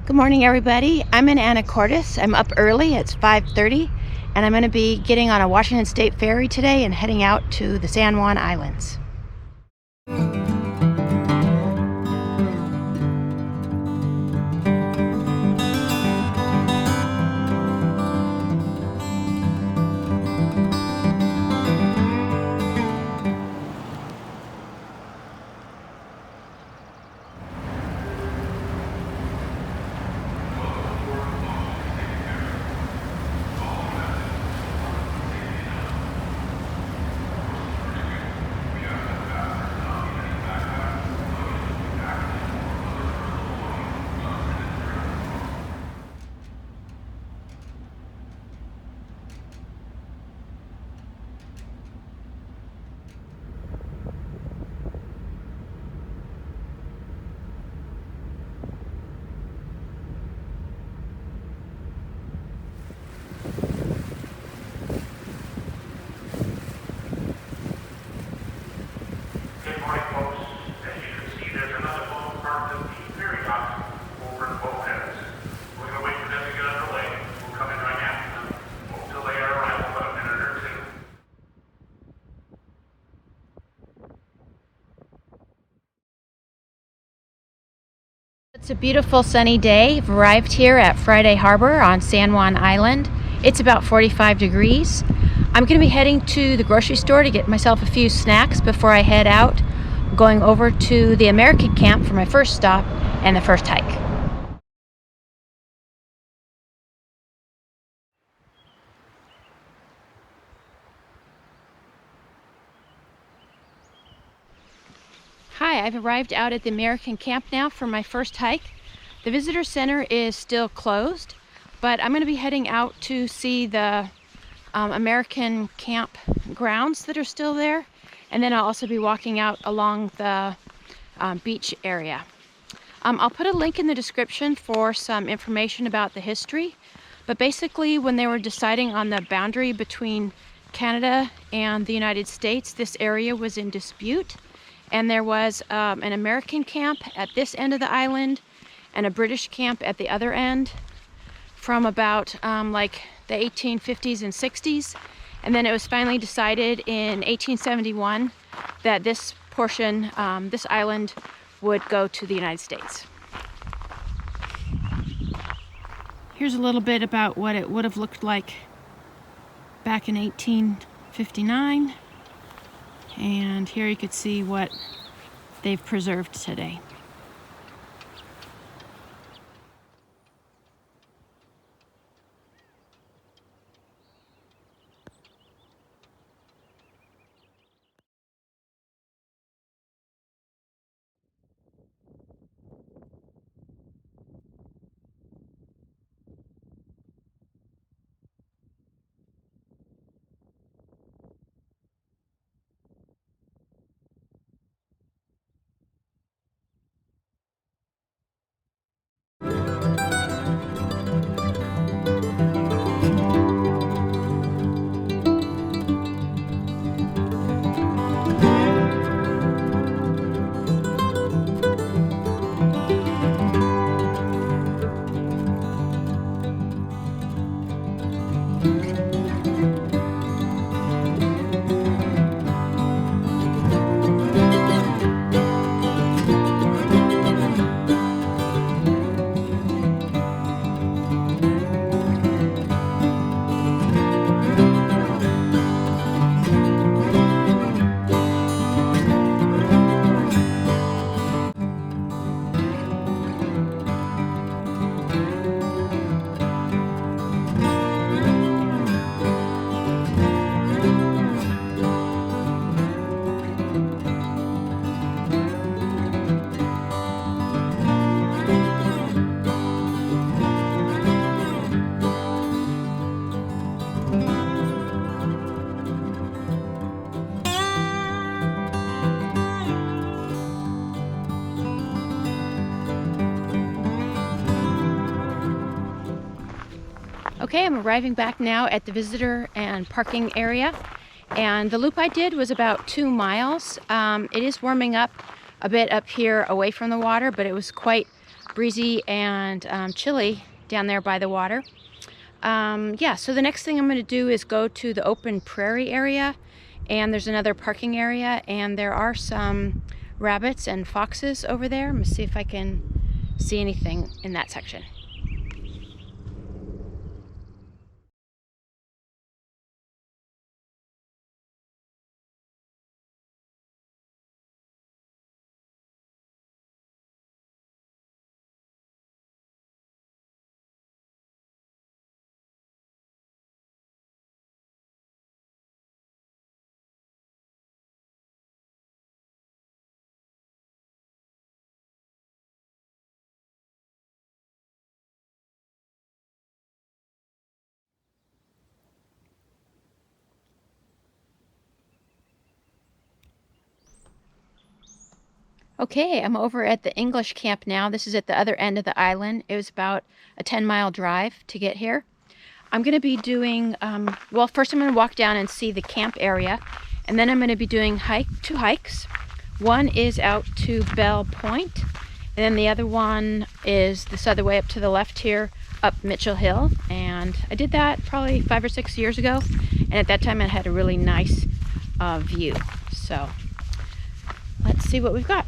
Good morning, everybody. I'm in Anacortes. I'm up early. It's 5:30, and I'm going to be getting on a Washington State Ferry today and heading out to the San Juan Islands. Good morning, folks. As you can see, there's another boat parked at the ferry dock over the boat heads. We're going to wait for them to get underway. We'll come in right after them. We'll delay our arrival by a minute or two. It's a beautiful sunny day. I've arrived here at Friday Harbor on San Juan Island. It's about 45 degrees. I'm going to be heading to the grocery store to get myself a few snacks before I head out, going over to the American camp for my first stop and the first hike. Hi, I've arrived out at the American camp now for my first hike. The visitor center is still closed, but I'm going to be heading out to see the American camp grounds that are still there, and then I'll also be walking out along the beach area. I'll put a link in the description for some information about the history, but basically when they were deciding on the boundary between Canada and the United States, this area was in dispute, and there was an American camp at this end of the island and a British camp at the other end from about like the 1850s and 60s, and then it was finally decided in 1871 that this portion, this island, would go to the United States. Here's a little bit about what it would have looked like back in 1859, and here you could see what they've preserved today. Okay, I'm arriving back now at the visitor and parking area, and the loop I did was about 2 miles. It is warming up a bit up here away from the water, but it was quite breezy and chilly down there by the water. Yeah, so the next thing I'm going to do is go to the open prairie area, and there's another parking area, and there are some rabbits and foxes over there. I'm going to see if I can see anything in that section. Okay, I'm over at the English camp now. This is at the other end of the island. It was about a 10-mile drive to get here. I'm going to be doing, well, first I'm going to walk down and see the camp area, and then I'm going to be doing two hikes. One is out to Bell Point, and then the other one is this other way up to the left here, up Mitchell Hill. And I did that probably 5 or 6 years ago, and at that time it had a really nice view. So let's see what we've got.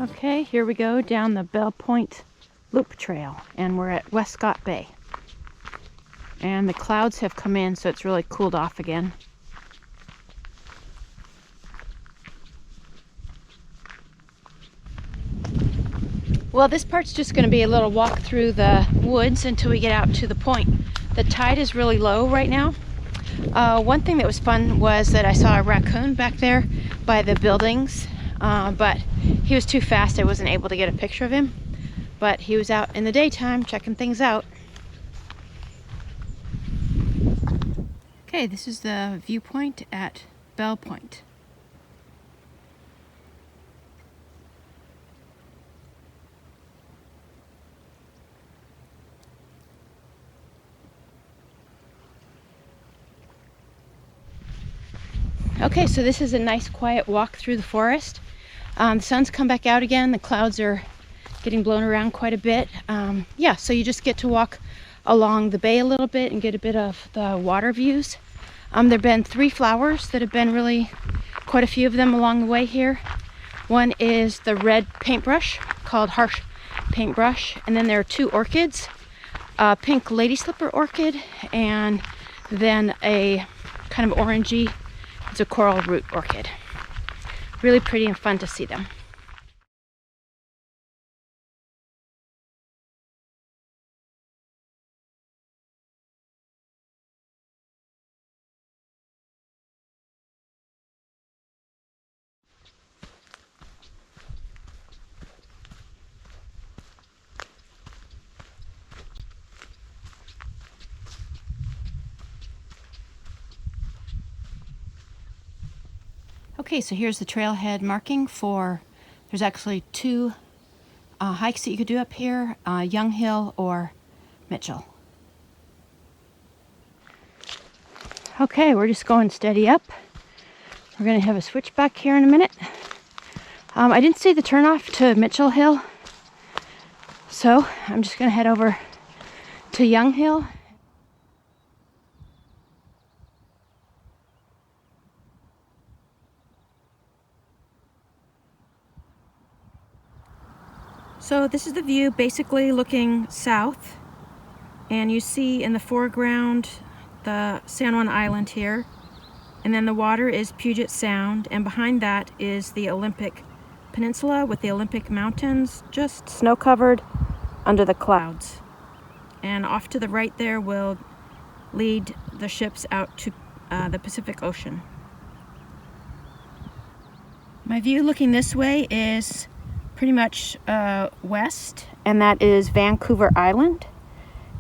Okay, here we go down the Bell Point Loop Trail, and we're at Westcott Bay. And the clouds have come in, so it's really cooled off again. Well, this part's just going to be a little walk through the woods until we get out to the point. The tide is really low right now. One thing that was fun was that I saw a raccoon back there by the buildings, but he was too fast. I wasn't able to get a picture of him, but he was out in the daytime checking things out. Okay, this is the viewpoint at Bell Point. Okay, so this is a nice quiet walk through the forest. The sun's come back out again. The clouds are getting blown around quite a bit. Yeah, so you just get to walk along the bay a little bit and get a bit of the water views. There have been 3 flowers that have been really quite a few of them along the way here. One is the red paintbrush called Harsh Paintbrush, and then there are 2 orchids, a pink lady slipper orchid, and then a kind of orangey, it's a coral root orchid. Really pretty and fun to see them. Okay, so here's the trailhead marking for, there's actually 2 hikes that you could do up here, Young Hill or Mitchell. Okay, we're just going steady up. We're going to have a switchback here in a minute. I didn't see the turnoff to Mitchell Hill, so I'm just going to head over to Young Hill. So this is the view basically looking south, and you see in the foreground the San Juan Island here, and then the water is Puget Sound, and behind that is the Olympic Peninsula with the Olympic Mountains, just snow-covered under the clouds. And off to the right there will lead the ships out to the Pacific Ocean. My view looking this way is pretty much west, and that is Vancouver Island.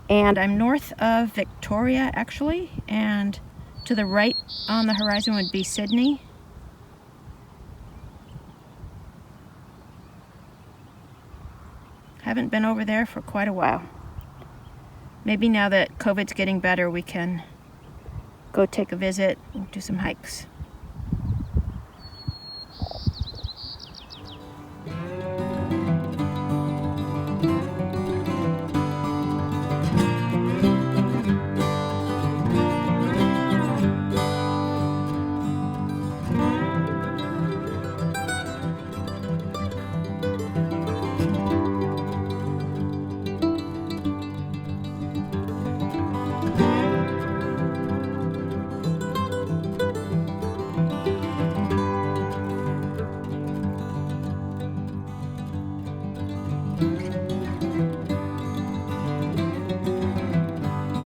And I'm north of Victoria, actually, and to the right on the horizon would be Sydney. Haven't been over there for quite a while. Maybe now that COVID's getting better, we can go take a visit and do some hikes.